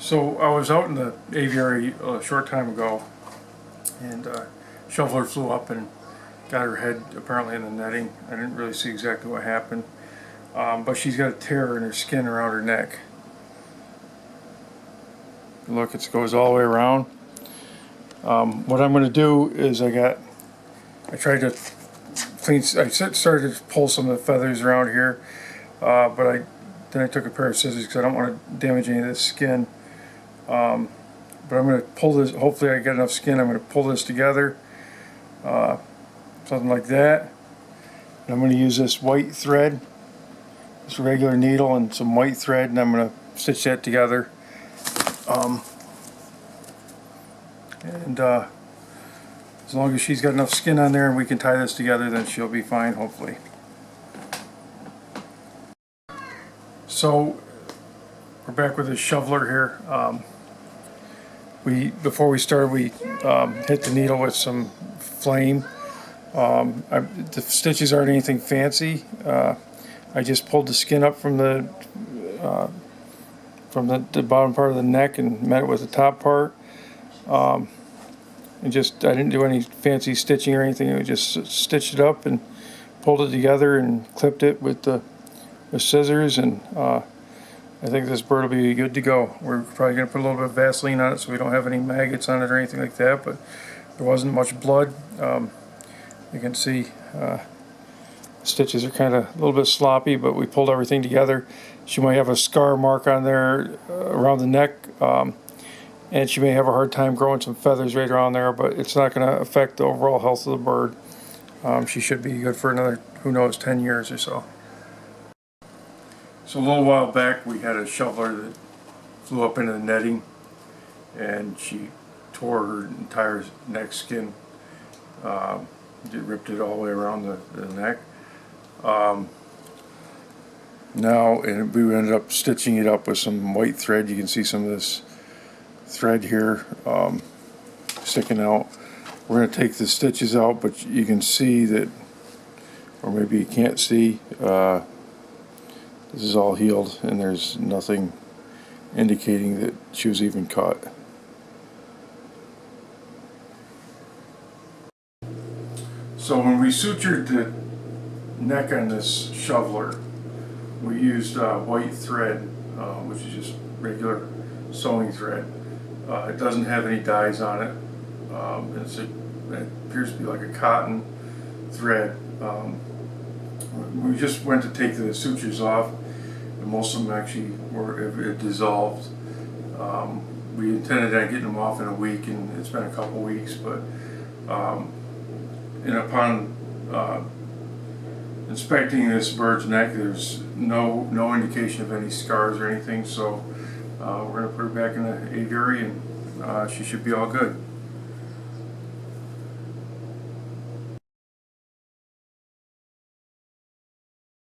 So I was out in the aviary a short time ago, and shoveler flew up and got her head apparently in the netting. I didn't really see exactly what happened, but she's got a tear in her skin around her neck. Look, it goes all the way around. What I'm going to do is I tried to clean. I started to pull some of the feathers around here, but then I took a pair of scissors because I don't want to damage any of the skin. But I'm going to pull this, hopefully I get enough skin, I'm going to pull this together, something like that. And I'm going to use this white thread, this regular needle and some white thread, and I'm going to stitch that together. As long as she's got enough skin on there and we can tie this together, then she'll be fine, hopefully. So we're back with the shoveler here. Before we started, we hit the needle with some flame. The stitches aren't anything fancy. I just pulled the skin up from the bottom part of the neck and met it with the top part. I didn't do any fancy stitching or anything. I just stitched it up and pulled it together and clipped it with scissors, and I think this bird will be good to go. We're probably going to put a little bit of Vaseline on it so we don't have any maggots on it or anything like that, but there wasn't much blood. You can see the stitches are kind of a little bit sloppy, but we pulled everything together. She might have a scar mark on there around the neck, and she may have a hard time growing some feathers right around there, but it's not going to affect the overall health of the bird. She should be good for another, who knows, 10 years or so. So a little while back we had a shoveler that flew up into the netting, and she tore her entire neck skin. It ripped it all the way around the neck. And we ended up stitching it up with some white thread. You can see some of this thread here sticking out. We're going to take the stitches out, but you can see that, or maybe you can't see, this is all healed and there's nothing indicating that she was even cut. So when we sutured the neck on this shoveler, we used white thread, which is just regular sewing thread. It doesn't have any dyes on it. It appears to be like a cotton thread. We just went to take the sutures off, and most of them actually it dissolved. We intended on getting them off in a week, and it's been a couple weeks, but and upon inspecting this bird's neck, there's no indication of any scars or anything, so we're going to put her back in the aviary, and she should be all good.